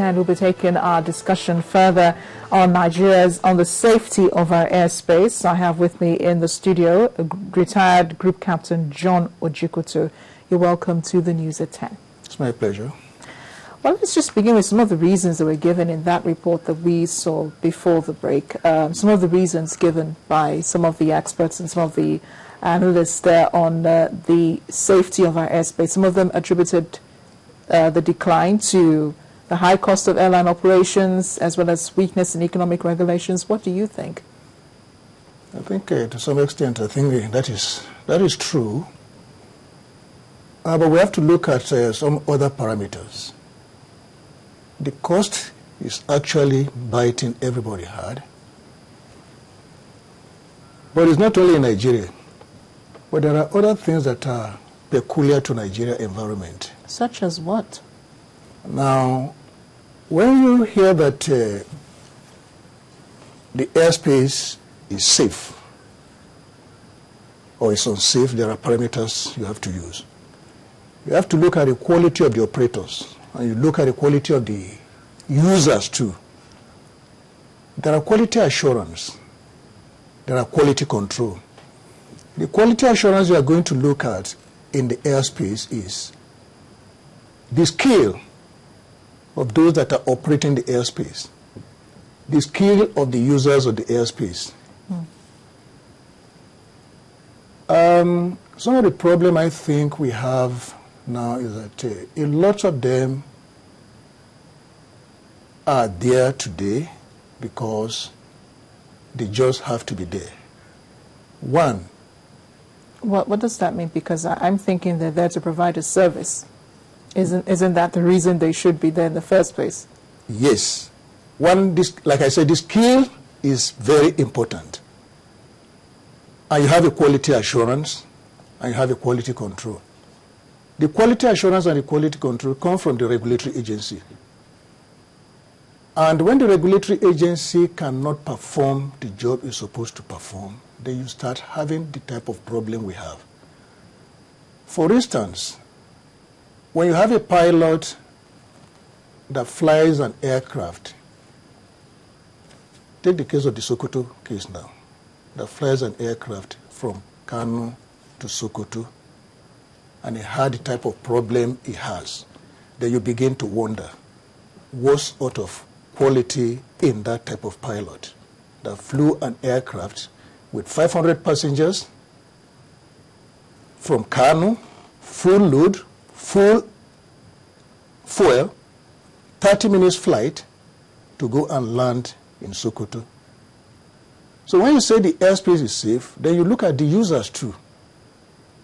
And we'll be taking our discussion further on the safety of our airspace. I have with me in the studio retired Group Captain John Ojikoto. You're welcome to the news at 10. It's my pleasure. Well, let's just begin with some of the reasons that were given in that report that we saw before the break. Some of the reasons given by some of the experts and some of the analysts there on the safety of our airspace. Some of them attributed the decline to the high cost of airline operations as well as weakness in economic regulations. What do you think? I think to some extent, I think that is true. But we have to look at some other parameters. The cost is actually biting everybody hard. But it's not only in Nigeria, but there are other things that are peculiar to Nigeria environment. Such as what? Now, when you hear that the airspace is safe or is unsafe, there are parameters you have to use. You have to look at the quality of the operators, and you look at the quality of the users too. There are quality assurance. There are quality control. The quality assurance you are going to look at in the airspace is the skill of those that are operating the airspace, the skill of the users of the airspace. Some of the problem I think we have now is that a lot of them are there today because they just have to be there. One. What does that mean? Because I'm thinking they're there to provide a service. Isn't that the reason they should be there in the first place? Yes. Like I said, the skill is very important. And you have a quality assurance, and you have a quality control. The quality assurance and the quality control come from the regulatory agency. And when the regulatory agency cannot perform the job it's supposed to perform, then you start having the type of problem we have. For instance, when you have a pilot that flies an aircraft, take the case of the Sokoto case now, that flies an aircraft from Kano to Sokoto, and he had the type of problem he has, then you begin to wonder, what sort of quality in that type of pilot that flew an aircraft with 500 passengers from Kano, full load, full fuel, 30 minutes flight to go and land in Sokoto. So when you say the airspace is safe, then you look at the users too.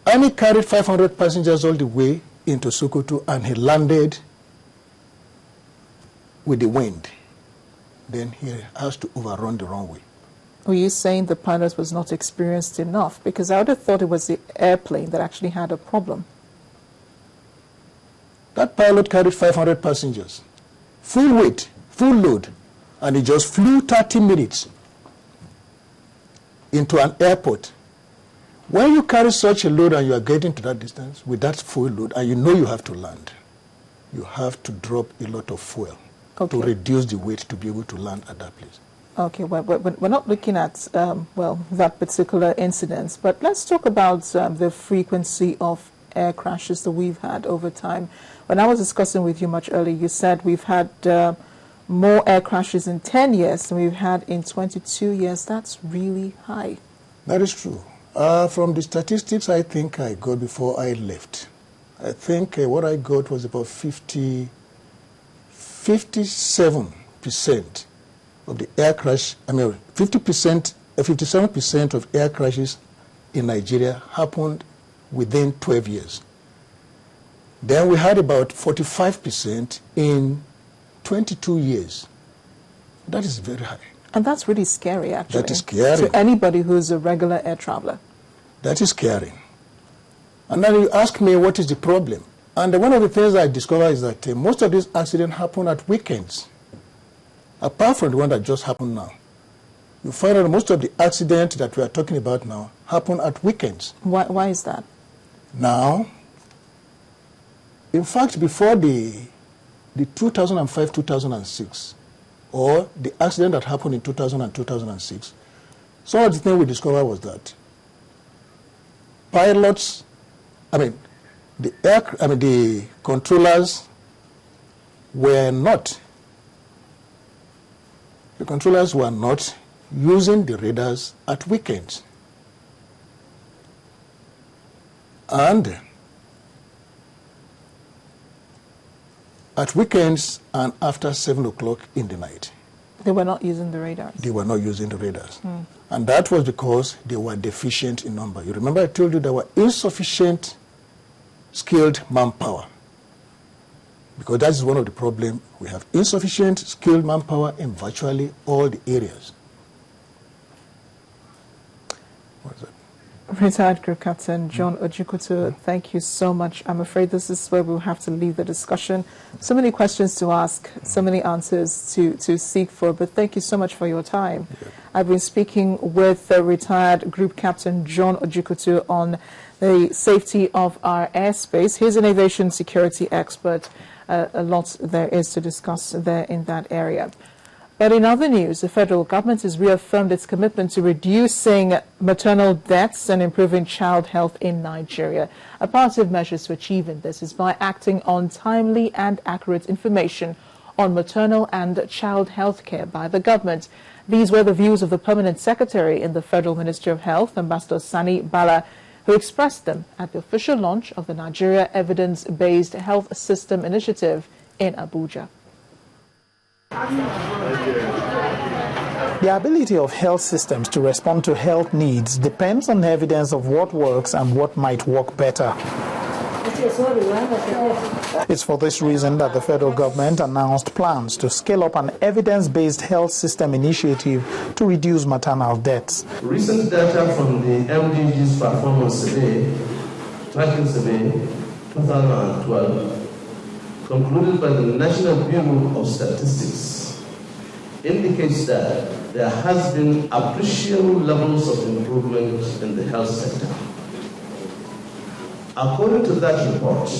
And he carried 500 passengers all the way into Sokoto and he landed with the wind. Then he has to overrun the runway. Are you saying the pilot was not experienced enough? Because I would have thought it was the airplane that actually had a problem. That pilot carried 500 passengers, full weight, full load, and he just flew 30 minutes into an airport. When you carry such a load and you are getting to that distance with that full load and you know you have to land, you have to drop a lot of fuel to reduce the weight to be able to land at that place. Okay, well, we're not looking at, that particular incident, but let's talk about the frequency of air crashes that we've had over time. When I was discussing with you much earlier, you said we've had more air crashes in 10 years than we've had in 22 years. That's really high. That is true. From the statistics I think I got before I left, I think what I got was about 57% of the air crash, 57% of air crashes in Nigeria happened within 12 years. Then we had about 45% in 22 years. That is very high. And that's really scary, actually. That is scary. To anybody who's a regular air traveler. That is scary. And then you ask me what is the problem. And one of the things I discovered is that most of these accidents happen at weekends. Apart from the one that just happened now. You find out most of the accidents that we are talking about now happen at weekends. Why is that? Now, in fact, before the the 2005-2006, or the accident that happened in 2000 and 2006, some of the things we discovered was that pilots, the controllers were not using the radars at weekends. And at weekends and after 7 o'clock in the night. They were not using the radars. They were not using the radars. And that was because they were deficient in number. You remember I told you there were insufficient skilled manpower. Because that is one of the problems. We have insufficient skilled manpower in virtually all the areas. What is that? Retired Group Captain John Ojikutu, thank you so much. I'm afraid this is where we'll have to leave the discussion. So many questions to ask, so many answers to seek for, but thank you so much for your time. Yeah. I've been speaking with retired Group Captain John Ojikutu on the safety of our airspace. He's an aviation security expert. A lot there is to discuss there in that area. But in other news, the federal government has reaffirmed its commitment to reducing maternal deaths and improving child health in Nigeria. A part of measures to achieving this is by acting on timely and accurate information on maternal and child health care by the government. These were the views of the Permanent Secretary in the Federal Ministry of Health, Ambassador Sani Bala, who expressed them at the official launch of the Nigeria Evidence-Based Health System Initiative in Abuja. The ability of health systems to respond to health needs depends on evidence of what works and what might work better. It's for this reason that the federal government announced plans to scale up an evidence-based health system initiative to reduce maternal deaths. Recent data from the MDG's performance survey, tracking survey 2012, concluded by the National Bureau of Statistics, indicates that there has been appreciable levels of improvement in the health sector. According to that report,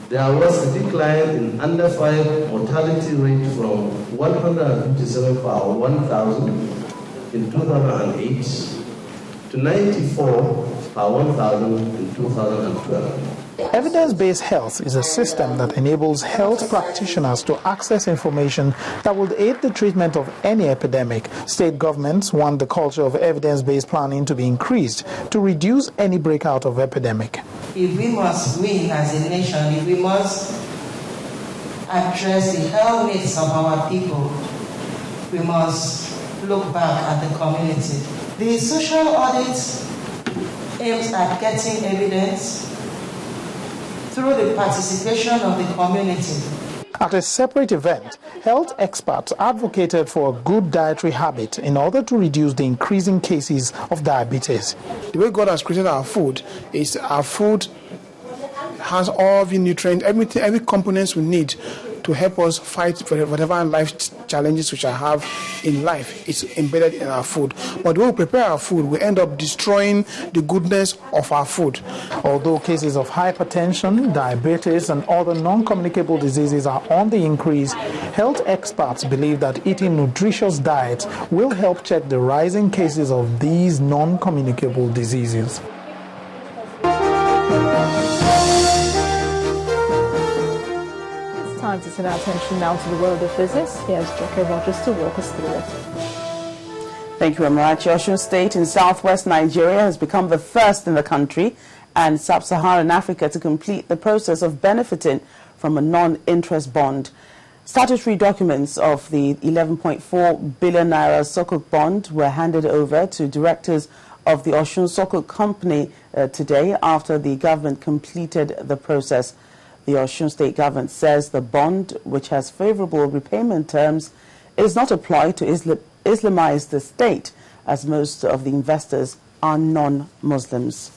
there was a decline in under 5 mortality rate from 157 per 1,000 in 2008 to 94 per 1,000 in 2012. Evidence-based health is a system that enables health practitioners to access information that will aid the treatment of any epidemic. State governments want the culture of evidence-based planning to be increased to reduce any breakout of epidemic. If we must win as a nation, if we must address the health needs of our people, we must look back at the community. The social audit aims at getting evidence through the participation of the community. At a separate event, health experts advocated for a good dietary habit in order to reduce the increasing cases of diabetes. The way God has created our food is our food has all the nutrients, every components we need to help us fight for whatever life challenges which I have in life. It's embedded in our food. But when we prepare our food, we end up destroying the goodness of our food. Although cases of hypertension, diabetes, and other non-communicable diseases are on the increase, health experts believe that eating nutritious diets will help check the rising cases of these non-communicable diseases. Time to turn our attention now to the world of business. Here's Jackie Rogers to walk us through it. Thank you, Amarachi. Osun State in southwest Nigeria has become the first in the country and sub-Saharan Africa to complete the process of benefiting from a non-interest bond. Statutory documents of the 11.4 billion naira Sukuk bond were handed over to directors of the Osun Sukuk Company today after the government completed the process. The Osun State government says the bond, which has favorable repayment terms, is not applied to Islamize the state, as most of the investors are non-Muslims.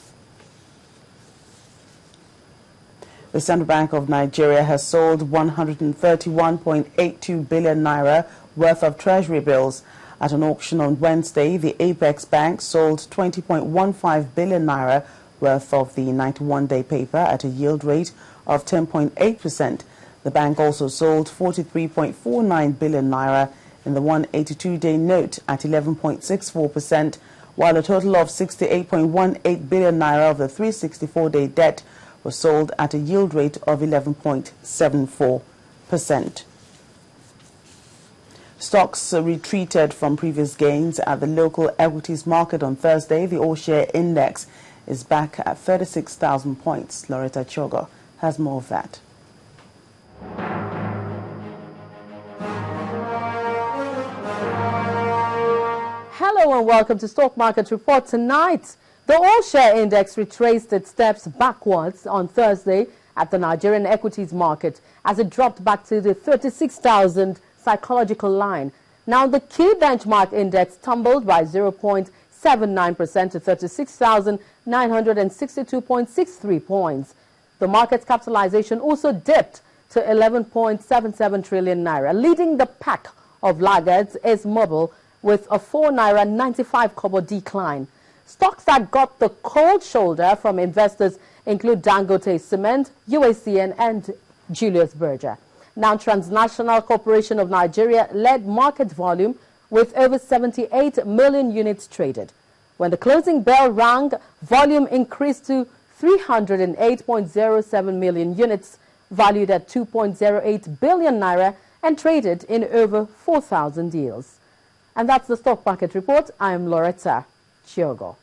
The Central Bank of Nigeria has sold 131.82 billion naira worth of treasury bills. At an auction on Wednesday, the Apex Bank sold 20.15 billion naira worth of the 91-day paper at a yield rate of 10.8%. The bank also sold 43.49 billion naira in the 182-day note at 11.64%, while a total of 68.18 billion naira of the 364-day debt was sold at a yield rate of 11.74%. Stocks retreated from previous gains at the local equities market on Thursday. The all-share index is back at 36,000 points. Loretta Chogo has more of that. Hello and welcome to Stock Market Report. Tonight, the all-share index retraced its steps backwards on Thursday at the Nigerian equities market as it dropped back to the 36,000 psychological line. Now, the key benchmark index tumbled by 0.79% to 36,962.63 points. The market's capitalization also dipped to 11.77 trillion naira. Leading the pack of laggards is Mobil with a 4 naira 95 kobo decline. Stocks that got the cold shoulder from investors include Dangote Cement, UACN and Julius Berger. Now, Transnational Corporation of Nigeria led market volume with over 78 million units traded. When the closing bell rang, volume increased to 308.07 million units, valued at 2.08 billion naira and traded in over 4,000 deals. And that's the Stock Market Report. I am Loretta Chiogo.